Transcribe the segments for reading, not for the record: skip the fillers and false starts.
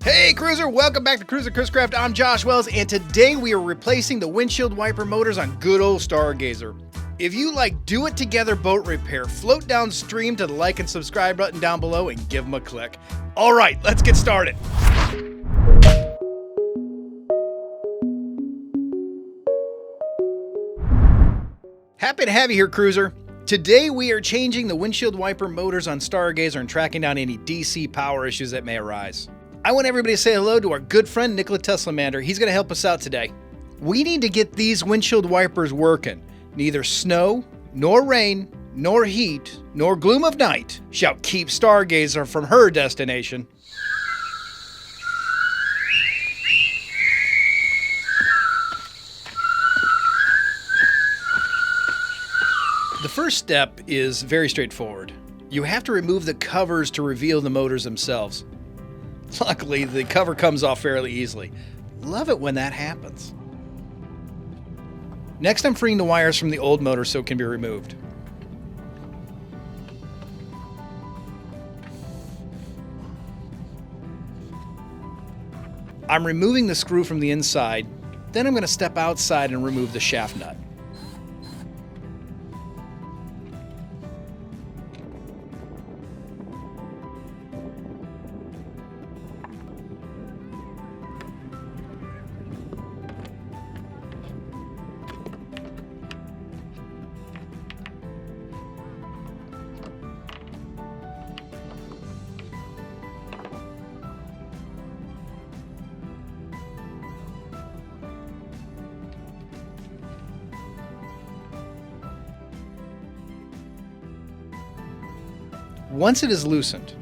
Hey Cruiser, welcome back to Cruiser Chris Craft. I'm Josh Wells, and today we are replacing the windshield wiper motors on good old Stargazer. If you like do-it-together boat repair, float downstream to the like and subscribe button down below and give them a click. All right, let's get started. Happy to have you here, Cruiser. Today we are changing the windshield wiper motors on Stargazer and tracking down any DC power issues that may arise. I want everybody to say hello to our good friend Nikola Tesla-Mander. He's going to help us out today. We need to get these windshield wipers working. Neither snow, nor rain, nor heat, nor gloom of night shall keep Stargazer from her destination. The first step is very straightforward. You have to remove the covers to reveal the motors themselves. Luckily, the cover comes off fairly easily. Love it when that happens. Next, I'm freeing the wires from the old motor so it can be removed. I'm removing the screw from the inside, then I'm going to step outside and remove the shaft nut. Once it is loosened,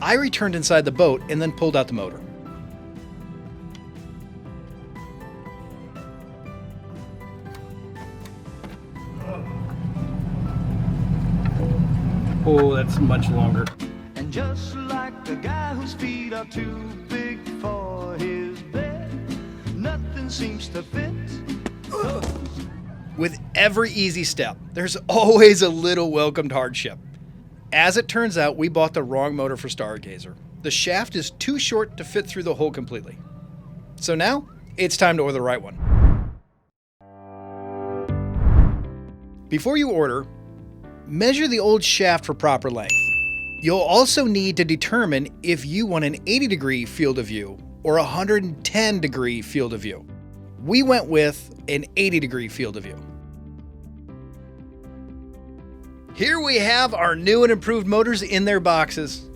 I returned inside the boat and then pulled out the motor. Oh, that's much longer. And just like the guy whose feet are too big for his bed, nothing seems to fit. With every easy step, there's always a little welcomed hardship. As it turns out, we bought the wrong motor for Stargazer. The shaft is too short to fit through the hole completely. So now, it's time to order the right one. Before you order, measure the old shaft for proper length. You'll also need to determine if you want an 80-degree field of view or a 110-degree field of view. We went with an 80-degree field of view. Here we have our new and improved motors in their boxes.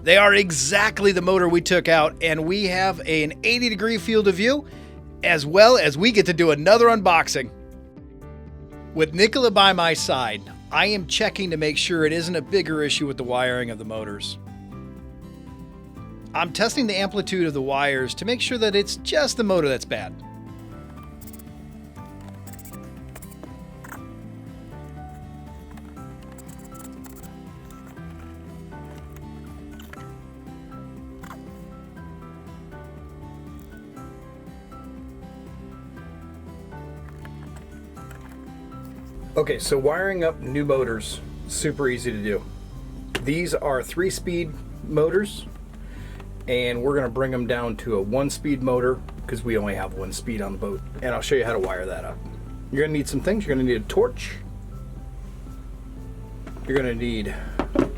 They are exactly the motor we took out, and we have an 80-degree field of view, as well as we get to do another unboxing. With Nikola by my side, I am checking to make sure it isn't a bigger issue with the wiring of the motors. I'm testing the amplitude of the wires to make sure that it's just the motor that's bad. Okay, so wiring up new motors, super easy to do. These are 3-speed motors, and we're gonna bring them down to a 1-speed motor because we only have 1 speed on the boat. And I'll show you how to wire that up. You're gonna need some things. You're gonna need a torch. You're gonna need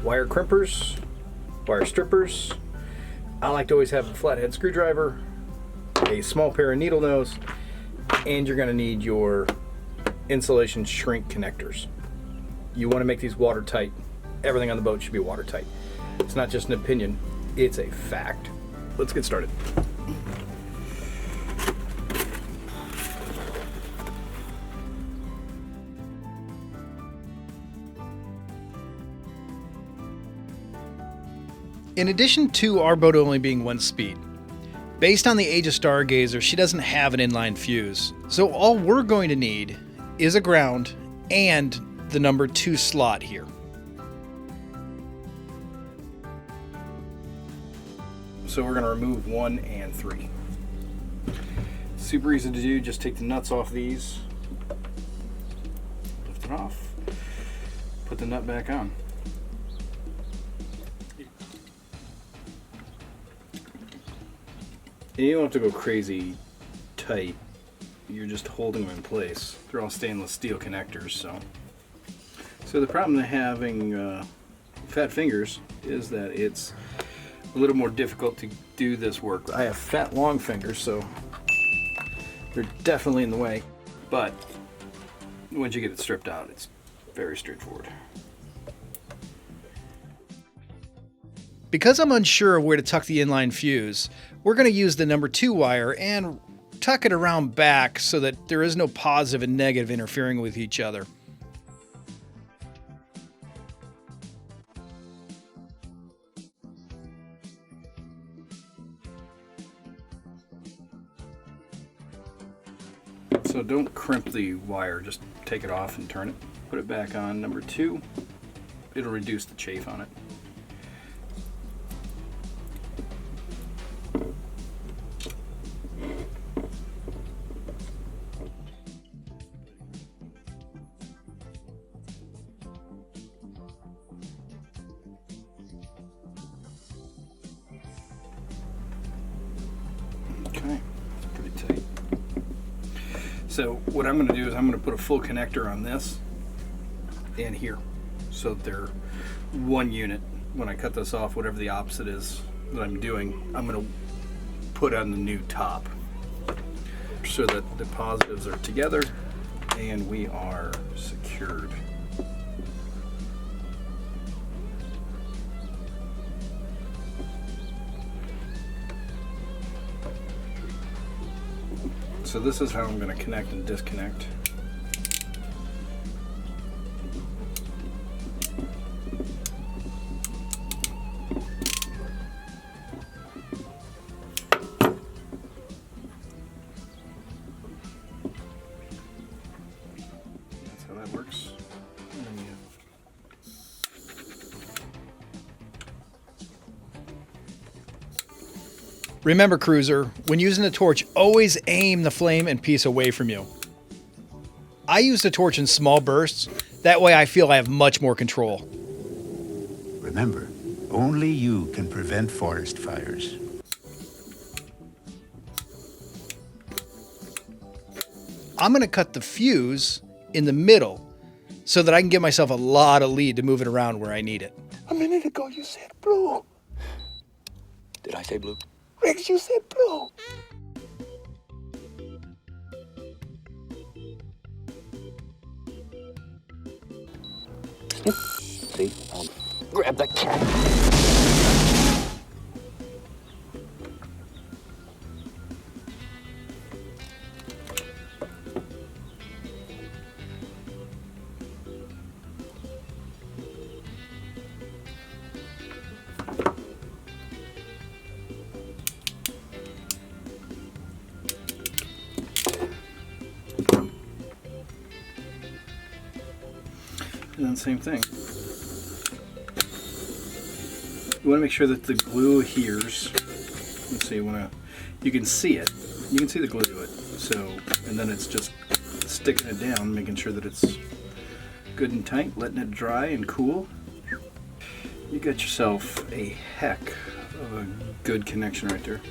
wire crimpers, wire strippers. I like to always have a flathead screwdriver, a small pair of needle nose, and you're gonna need your insulation shrink connectors. You want to make these watertight. Everything on the boat should be watertight. It's not just an opinion, it's a fact. Let's get started. In addition to our boat only being 1 speed, based on the age of Stargazer, she doesn't have an inline fuse. So all we're going to need is a ground and the number 2 slot here. So we're going to remove 1 and 3. Super easy to do, just take the nuts off these, lift it off, put the nut back on. And you don't have to go crazy tight. You're just holding them in place. They're all stainless steel connectors, so. So the problem with having fat fingers is that it's a little more difficult to do this work. I have fat, long fingers, so they're definitely in the way. But once you get it stripped out, it's very straightforward. Because I'm unsure of where to tuck the inline fuse, we're going to use the number 2 wire and tuck it around back so that there is no positive and negative interfering with each other. So don't crimp the wire, just take it off and turn it. Put it back on number 2. It'll reduce the chafe on it. Okay, pretty tight. So what I'm going to do is I'm going to put a full connector on this and here, so that they're one unit. When I cut this off, whatever the opposite is that I'm doing, I'm going to put on the new top so that the positives are together and we are secured. So this is how I'm going to connect and disconnect. That's how that works. And then remember, cruiser, when using the torch, always aim the flame and piece away from you. I use the torch in small bursts. That way I feel I have much more control. Remember, only you can prevent forest fires. I'm going to cut the fuse in the middle so that I can give myself a lot of lead to move it around where I need it. A minute ago you said blue. Did I say blue? Rex, you said blue. See? Grab that cat. And then same thing. You want to make sure that the glue adheres. Let's see, you can see it. You can see the glue to it. So, and then it's just sticking it down, making sure that it's good and tight, letting it dry and cool. You got yourself a heck of a good connection right there.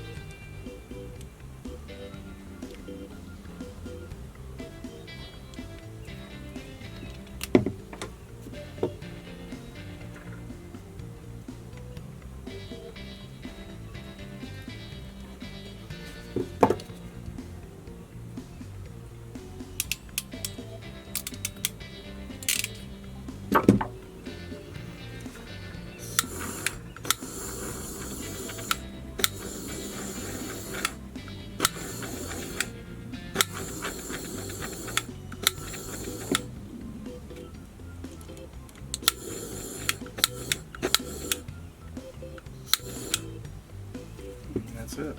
That's it.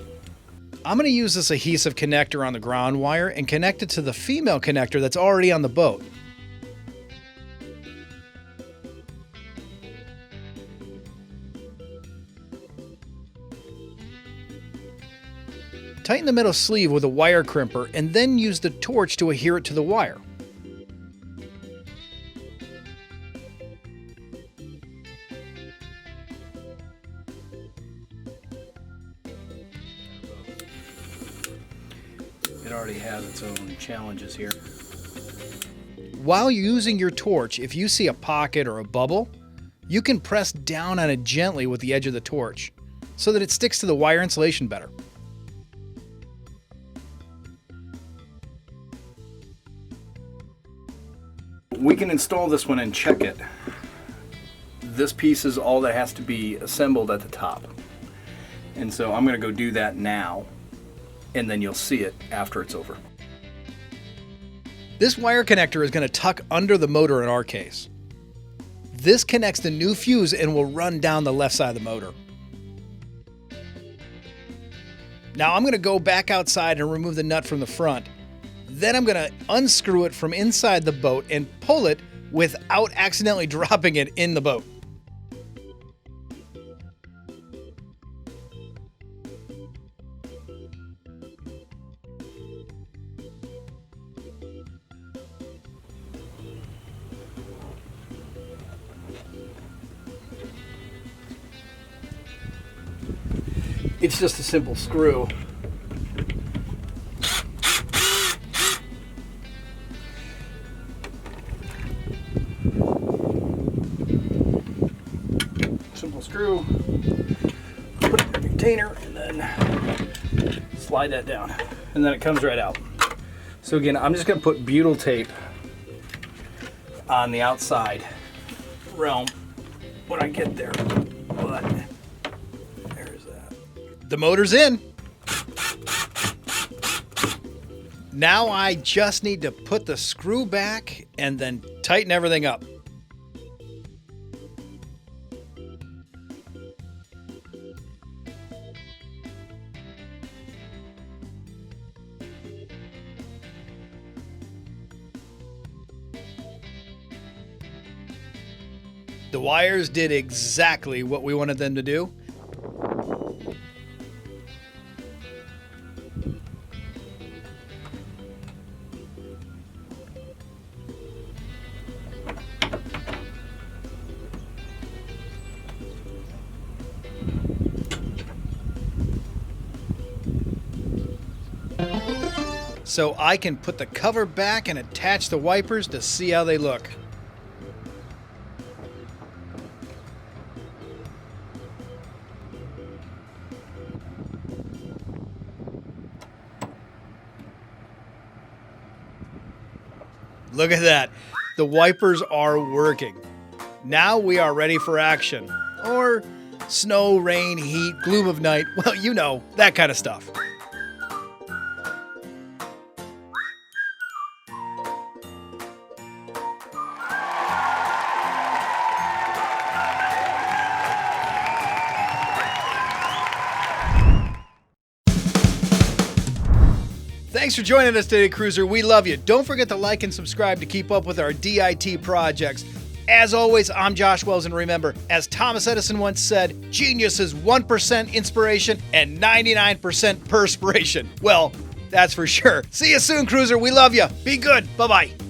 I'm going to use this adhesive connector on the ground wire and connect it to the female connector that's already on the boat. Tighten the metal sleeve with a wire crimper and then use the torch to adhere it to the wire. it already has its own challenges here. While using your torch, if you see a pocket or a bubble, you can press down on it gently with the edge of the torch so that it sticks to the wire insulation better. We can install this one and check it. This piece is all that has to be assembled at the top. And so I'm going to go do that now, and then you'll see it after it's over. This wire connector is going to tuck under the motor in our case. This connects the new fuse and will run down the left side of the motor. Now I'm going to go back outside and remove the nut from the front. Then I'm going to unscrew it from inside the boat and pull it without accidentally dropping it in the boat. It's just a simple screw. Simple screw. Put it in the container and then slide that down. And then it comes right out. So again, I'm just going to put butyl tape on the outside realm when I get there. But there's that. The motor's in. Now I just need to put the screw back and then tighten everything up. The wires did exactly what we wanted them to do. So I can put the cover back and attach the wipers to see how they look. Look at that. The wipers are working. Now we are ready for action. Or snow, rain, heat, gloom of night. Well, you know, that kind of stuff. Thanks for joining us today, Cruiser. We love you. Don't forget to like and subscribe to keep up with our DIT projects. As always, I'm Josh Wells, and remember, as Thomas Edison once said, genius is 1% inspiration and 99% perspiration. Well, that's for sure. See you soon, Cruiser. We love you. Be good. Bye-bye.